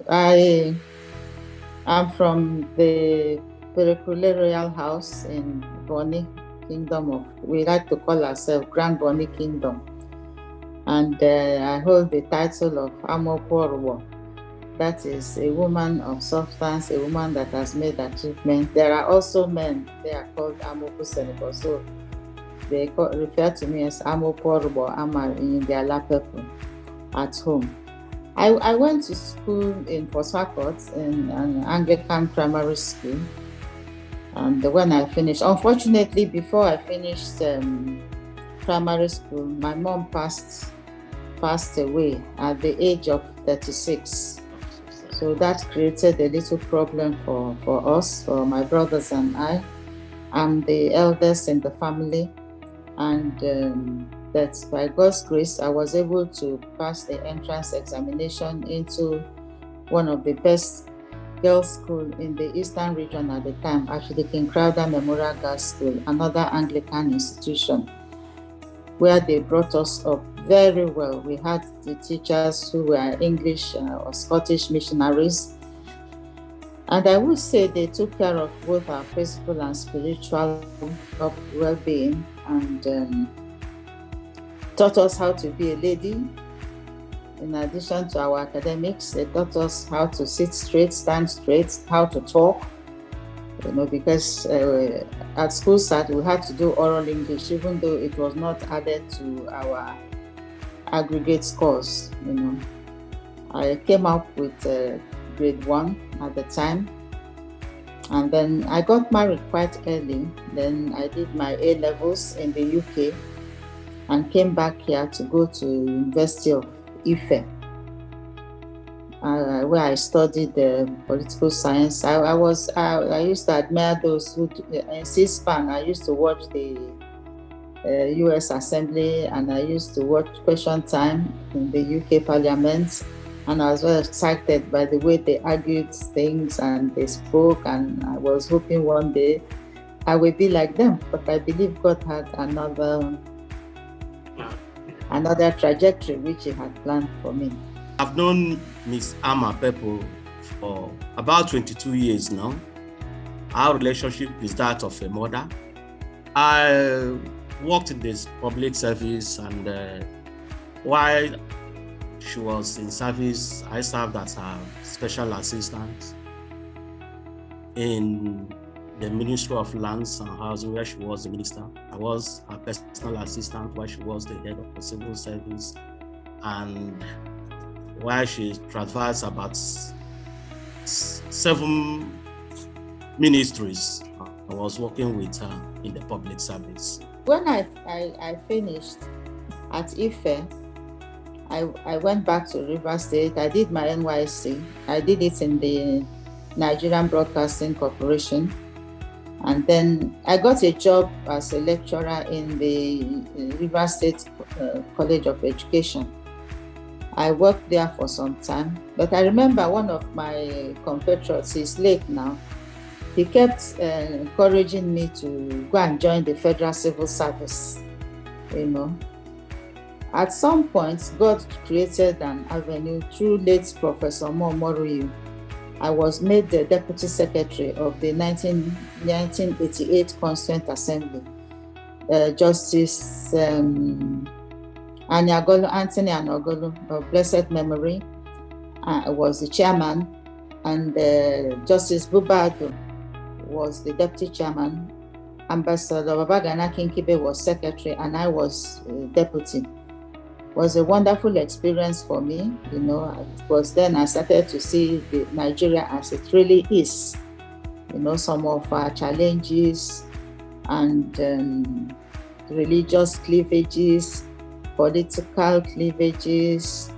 I am from the Perikule Royal House in Boni Kingdom of, we like to call ourselves Grand Boni Kingdom. And I hold the title of Amoporwo. That is a woman of substance, a woman that has made achievement. There are also men, they are called Amoku Senegal. So they refer to me as Amoporwo, Amal Iyingiala Pepple at home. I went to school in Port Harcourt in an Anglican primary school. And when I finished, unfortunately, before I finished primary school, my mom passed away at the age of 36. So that created a little problem for us, for my brothers and I. I'm the eldest in the family, and that by God's grace, I was able to pass the entrance examination into one of the best girls' school in the Eastern region at the time, actually King Crowder Memorial Girls' School, another Anglican institution, where they brought us up very well. We had the teachers who were English or Scottish missionaries. And I would say they took care of both our physical and spiritual well-being, and taught us how to be a lady. In addition to our academics, they taught us how to sit straight, stand straight, how to talk. Because at school start we had to do oral English, even though it was not added to our aggregate scores. I came up with grade 1 at the time, and then I got married quite early. Then I did my A-levels in the UK and came back here to go to University of Ife, where I studied political science. I used to admire those who in C-SPAN. I used to watch the US Assembly, and I used to watch Question Time in the UK Parliament, and I was very excited by the way they argued things and they spoke, and I was hoping one day I will be like them. But I believe God had another trajectory which He had planned for me. I've known Miss Amal Pepple for about 22 years now. Our relationship is that of a mother. I worked in this public service, and while she was in service, I served as her special assistant in the Ministry of Lands and Housing, where she was the minister. I was her personal assistant while she was the head of the civil service, and while she traversed about 7 ministries, I was working with her in the public service. When I finished at Ife, I went back to Rivers State. I did my NYSC. I did it in the Nigerian Broadcasting Corporation. And then I got a job as a lecturer in the Rivers State College of Education. I worked there for some time, but I remember one of my compatriots, he's late now, he kept encouraging me to go and join the Federal Civil Service. At some point, God created an avenue through late Professor Honoree. I was made the Deputy Secretary of the 1988 Constituent Assembly. Justice Anthony Anogolu of blessed memory was the chairman, and Justice Bubado was the deputy chairman. Ambassador Babagana Kinkibe was secretary, and I was deputy. It was a wonderful experience for me. It was then I started to see Nigeria as it really is. Some of our challenges and religious cleavages, political cleavages.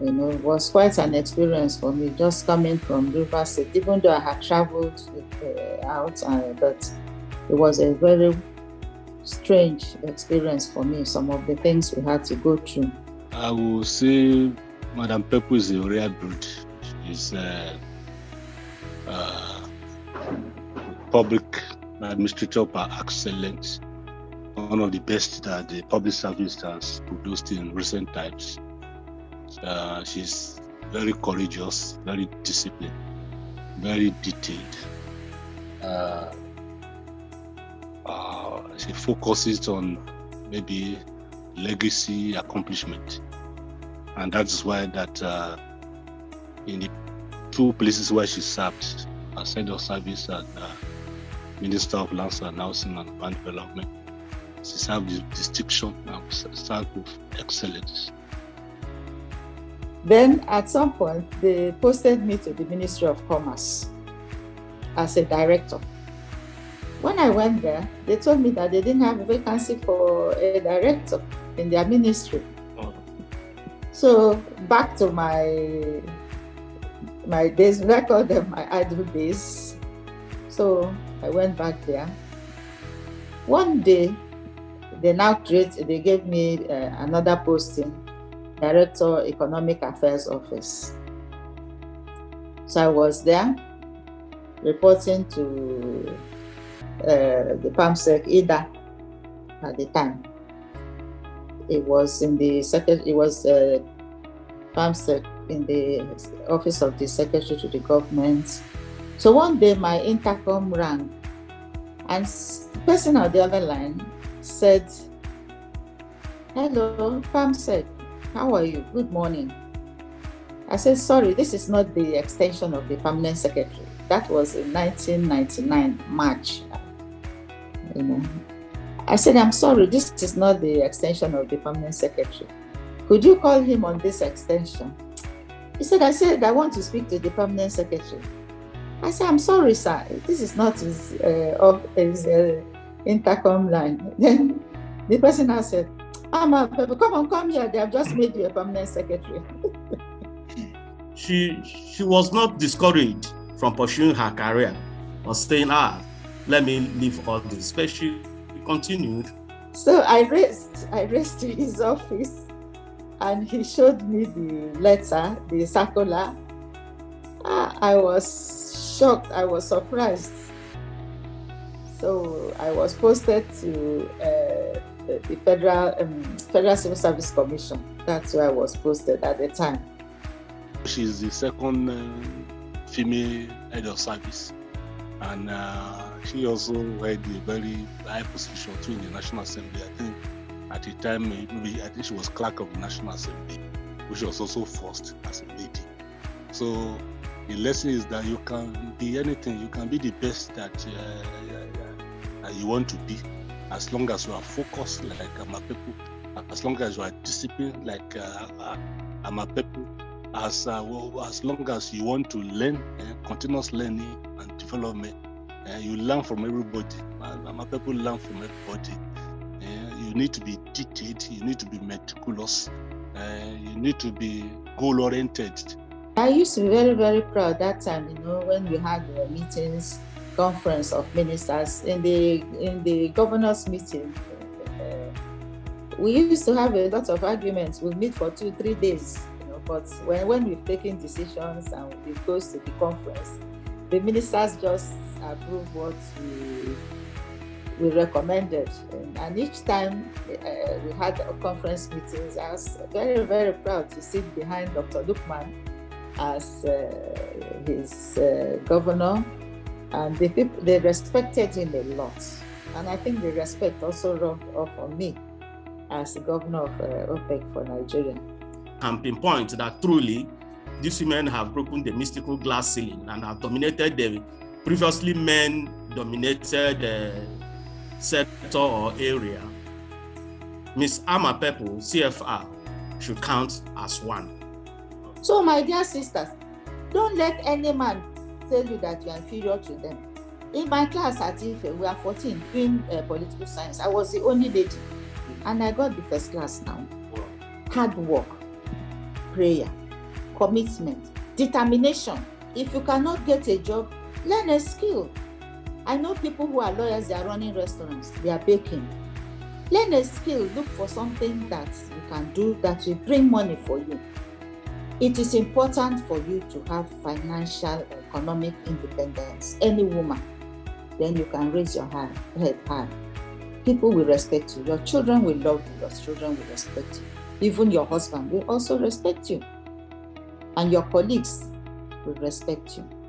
It was quite an experience for me just coming from Rivers State, even though I had traveled out, but it was a very strange experience for me, some of the things we had to go through. I will say Madam Pepple is a rare breed. She's a public administrator par excellence, one of the best that the public service has produced in recent times. She's very courageous, very disciplined, very detailed. She focuses on maybe legacy accomplishment, and that's why that in the two places where she served as head of service and Minister of Lands and Housing and Urban Development, she served with distinction and served with excellence. Then at some point, they posted me to the Ministry of Commerce as a director. When I went there, they told me that they didn't have a vacancy for a director in their ministry. So back to my days, I call them my idle days. So I went back there. One day, they gave me another posting, Director, Economic Affairs Office. So I was there reporting to the PAMSEC Ida at the time. It was in the PAMSEC in the office of the Secretary to the government. So one day my intercom rang, and the person on the other line said, "Hello, PAMSEC, how are you? Good morning." I said, "Sorry, this is not the extension of the permanent secretary." That was in 1999, March. I said, "I'm sorry, this is not the extension of the permanent secretary. Could you call him on this extension?" He said, I said, "I want to speak to the permanent secretary." I said, "I'm sorry, sir, this is not his intercom line." Then the person now said, "Amal Pepple, come here, they have just made you a permanent secretary." She was not discouraged from pursuing her career or saying, let me leave all this, but she continued. So I raced to his office, and he showed me the letter, the circular. I was shocked, I was surprised. So I was posted to the Federal Civil Service Commission. That's where I was posted at the time. She's the second female head of service, and she also held a very high position too in the National Assembly. I think at the time, I think she was clerk of the National Assembly, which was also first as a lady. So the lesson is that you can be anything, you can be the best that you want to be, as long as you are focused like Amal Pepple, as long as you are disciplined like Amal Pepple, as long as you want to learn, continuous learning and development. You learn from everybody. Amal Pepple learn from everybody. You need to be detailed, you need to be meticulous, you need to be goal-oriented. I used to be very, very proud that time, when we had the meetings, conference of ministers, in the governor's meeting. We used to have a lot of arguments. We'll meet for 2-3 days, but when we've taken decisions and it goes to the conference, the ministers just approve what we recommended. And each time we had conference meetings, I was very, very proud to sit behind Dr. Lukman as his governor. And the people, they respected him a lot. And I think the respect also rubbed off on me as the governor of OPEC for Nigeria. And pinpoint that truly these women have broken the mystical glass ceiling and have dominated the previously men-dominated sector or area. Ms. Amal Pepple, CFR, should count as one. So my dear sisters, don't let any man tell you that you are inferior to them. In my class at IFE, we are 14 doing political science. I was the only lady, and I got the first class now. Hard work, prayer, commitment, determination. If you cannot get a job, learn a skill. I know people who are lawyers, they are running restaurants, they are baking. Learn a skill, look for something that you can do that will bring money for you. It is important for you to have financial, economic independence. Any woman, then you can raise your head high. People will respect you. Your children will love you. Your children will respect you. Even your husband will also respect you. and your colleagues will respect you.